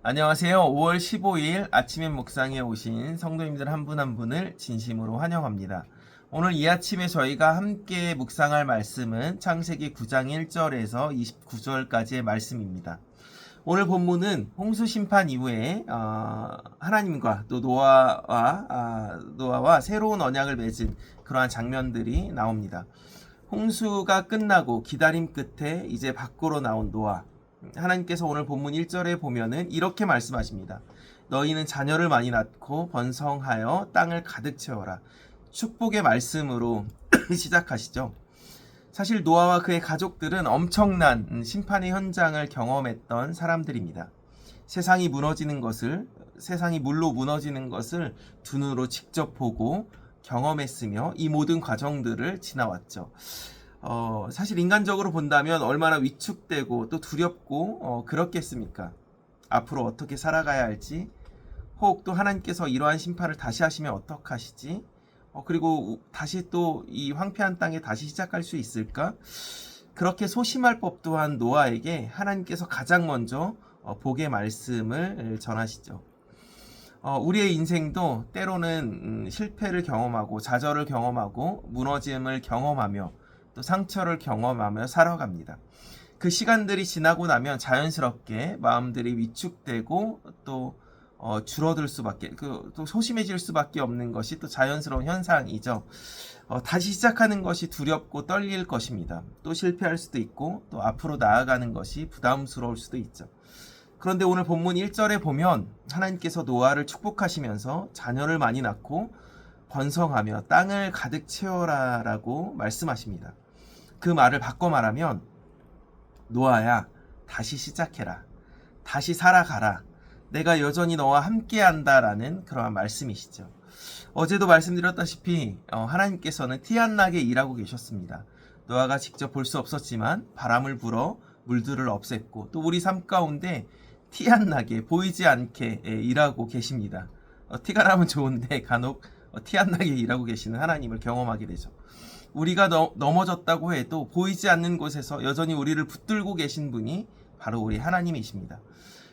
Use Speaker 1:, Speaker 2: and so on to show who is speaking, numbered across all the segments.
Speaker 1: 안녕하세요. 5월 15일 아침엔 묵상에 오신 성도님들 한 분 한 분을 진심으로 환영합니다. 오늘 이 아침에 저희가 함께 묵상할 말씀은 창세기 9장 1절에서 29절까지의 말씀입니다. 오늘 본문은 홍수 심판 이후에 하나님과 또 노아와 새로운 언약을 맺은 그러한 장면들이 나옵니다. 홍수가 끝나고 기다림 끝에 이제 밖으로 나온 노아. 하나님께서 오늘 본문 1절에 보면은 이렇게 말씀하십니다. 너희는 자녀를 많이 낳고 번성하여 땅을 가득 채워라. 축복의 말씀으로 시작하시죠. 사실 노아와 그의 가족들은 엄청난 심판의 현장을 경험했던 사람들입니다. 세상이 물로 무너지는 것을 두 눈으로 직접 보고 경험했으며 이 모든 과정들을 지나왔죠. 사실 인간적으로 본다면 얼마나 위축되고 또 두렵고 그렇겠습니까? 앞으로 어떻게 살아가야 할지, 혹 또 하나님께서 이러한 심판을 다시 하시면 어떡하시지? 그리고 다시 또 이 황폐한 땅에 다시 시작할 수 있을까? 그렇게 소심할 법도 한 노아에게 하나님께서 가장 먼저 복의 말씀을 전하시죠. 우리의 인생도 때로는 실패를 경험하고 좌절을 경험하고 무너짐을 경험하며 또 상처를 경험하며 살아갑니다. 그 시간들이 지나고 나면 자연스럽게 마음들이 위축되고 또 줄어들 수밖에, 또 소심해질 수밖에 없는 것이 또 자연스러운 현상이죠. 다시 시작하는 것이 두렵고 떨릴 것입니다. 또 실패할 수도 있고 또 앞으로 나아가는 것이 부담스러울 수도 있죠. 그런데 오늘 본문 1절에 보면 하나님께서 노아를 축복하시면서 자녀를 많이 낳고 번성하며 땅을 가득 채워라 라고 말씀하십니다. 그 말을 바꿔 말하면 노아야, 다시 시작해라. 다시 살아가라. 내가 여전히 너와 함께 한다라는 그러한 말씀이시죠. 어제도 말씀드렸다시피 하나님께서는 티 안 나게 일하고 계셨습니다. 노아가 직접 볼 수 없었지만 바람을 불어 물들을 없앴고 또 우리 삶 가운데 티 안 나게 보이지 않게 일하고 계십니다. 티가 나면 좋은데 간혹 티 안 나게 일하고 계시는 하나님을 경험하게 되죠. 우리가 넘어졌다고 해도 보이지 않는 곳에서 여전히 우리를 붙들고 계신 분이 바로 우리 하나님이십니다.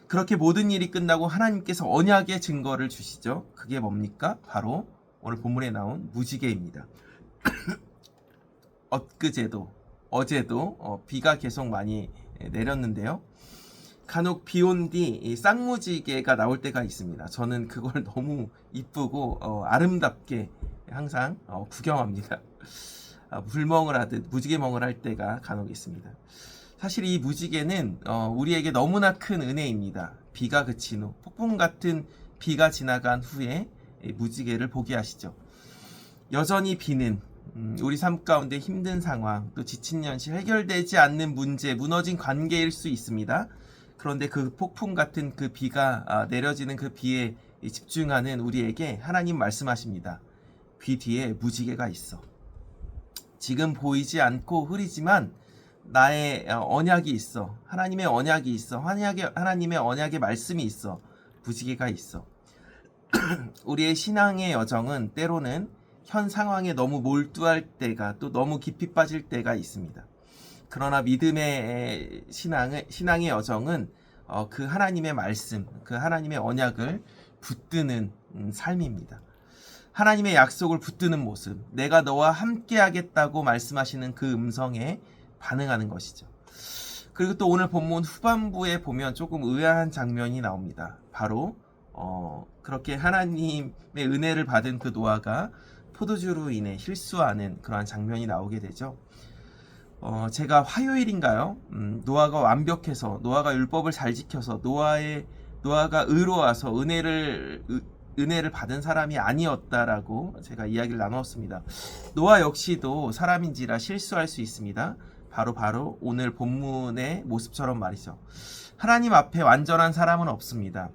Speaker 1: 그렇게 모든 일이 끝나고 하나님께서 언약의 증거를 주시죠. 그게 뭡니까? 바로 오늘 본문에 나온 무지개입니다. 어제도 비가 계속 많이 내렸는데요. 간혹 비 온 뒤 쌍무지개가 나올 때가 있습니다. 저는 그걸 너무 이쁘고 아름답게 항상 구경합니다. 불멍을 하듯 무지개멍을 할 때가 간혹 있습니다. 사실 이 무지개는 우리에게 너무나 큰 은혜입니다. 비가 그친 후 폭풍 같은 비가 지나간 후에 무지개를 보게 하시죠. 여전히 비는 우리 삶 가운데 힘든 상황, 또 지친 현실, 해결되지 않는 문제, 무너진 관계일 수 있습니다. 그런데 그 폭풍 같은 그 비가 내려지는 그 비에 집중하는 우리에게 하나님 말씀하십니다. 귀 뒤에 무지개가 있어. 지금 보이지 않고 흐리지만 나의 언약이 있어. 하나님의 언약이 있어. 하나님의 언약의 말씀이 있어. 무지개가 있어. 우리의 신앙의 여정은 때로는 현 상황에 너무 몰두할 때가 또 너무 깊이 빠질 때가 있습니다. 그러나 믿음의 신앙의 여정은 그 하나님의 말씀, 그 하나님의 언약을 붙드는 삶입니다. 하나님의 약속을 붙드는 모습, 내가 너와 함께 하겠다고 말씀하시는 그 음성에 반응하는 것이죠. 그리고 또 오늘 본문 후반부에 보면 조금 의아한 장면이 나옵니다. 바로 그렇게 하나님의 은혜를 받은 그 노아가 포도주로 인해 실수하는 그러한 장면이 나오게 되죠. 제가 화요일인가요? 노아가 완벽해서, 노아가 율법을 잘 지켜서, 노아가 의로워서 은혜를 받은 사람이 아니었다라고 제가 이야기를 나누었습니다. 노아 역시도 사람인지라 실수할 수 있습니다. 바로 오늘 본문의 모습처럼 말이죠. 하나님 앞에 완전한 사람은 없습니다.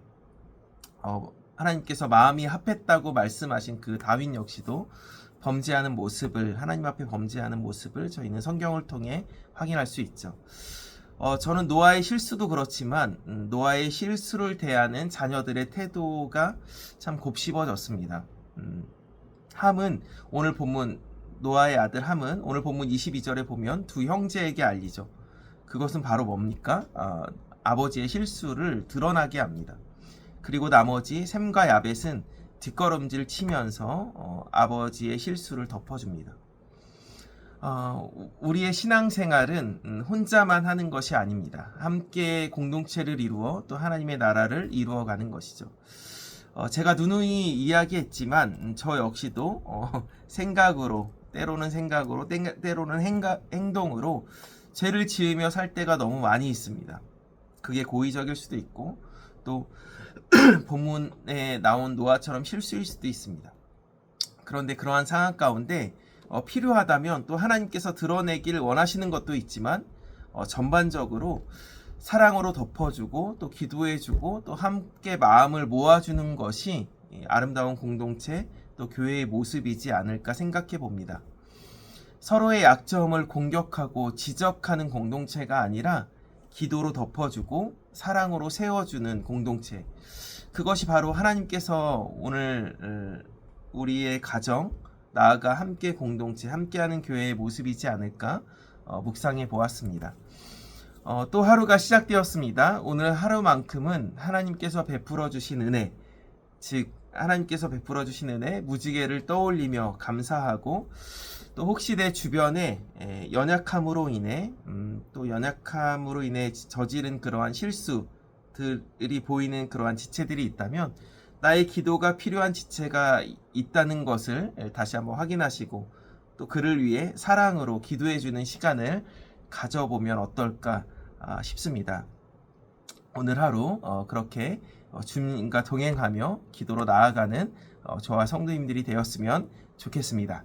Speaker 1: 하나님께서 마음이 합했다고 말씀하신 그 다윈 역시도 하나님 앞에 범죄하는 모습을 저희는 성경을 통해 확인할 수 있죠. 저는 노아의 실수도 그렇지만 노아의 실수를 대하는 자녀들의 태도가 참 곱씹어졌습니다. 함은 오늘 본문 노아의 아들 함은 오늘 본문 22절에 보면 두 형제에게 알리죠. 그것은 바로 뭡니까? 아버지의 실수를 드러나게 합니다. 그리고 나머지 셈과 야벳은 뒷걸음질 치면서 아버지의 실수를 덮어줍니다. 우리의 신앙생활은 혼자만 하는 것이 아닙니다. 함께 공동체를 이루어 또 하나님의 나라를 이루어가는 것이죠. 제가 누누이 이야기했지만 저 역시도 생각으로 때로는 행동으로 죄를 지으며 살 때가 너무 많이 있습니다. 그게 고의적일 수도 있고 또 본문에 나온 노아처럼 실수일 수도 있습니다. 그런데 그러한 상황 가운데 필요하다면 또 하나님께서 드러내기를 원하시는 것도 있지만 전반적으로 사랑으로 덮어주고 또 기도해주고 또 함께 마음을 모아주는 것이 아름다운 공동체 또 교회의 모습이지 않을까 생각해 봅니다. 서로의 약점을 공격하고 지적하는 공동체가 아니라 기도로 덮어주고 사랑으로 세워주는 공동체, 그것이 바로 하나님께서 오늘 우리의 가정, 나아가 함께 공동체, 함께하는 교회의 모습이지 않을까 묵상해 보았습니다. 또 하루가 시작되었습니다. 오늘 하루만큼은 하나님께서 베풀어 주신 은혜, 즉 하나님께서 베풀어 주신 은혜 무지개를 떠올리며 감사하고, 또 혹시 내 주변에 연약함으로 인해 저지른 그러한 실수들이 보이는 그러한 지체들이 있다면 나의 기도가 필요한 지체가 있다는 것을 다시 한번 확인하시고 또 그를 위해 사랑으로 기도해주는 시간을 가져보면 어떨까 싶습니다. 오늘 하루 그렇게 주님과 동행하며 기도로 나아가는 저와 성도님들이 되었으면 좋겠습니다.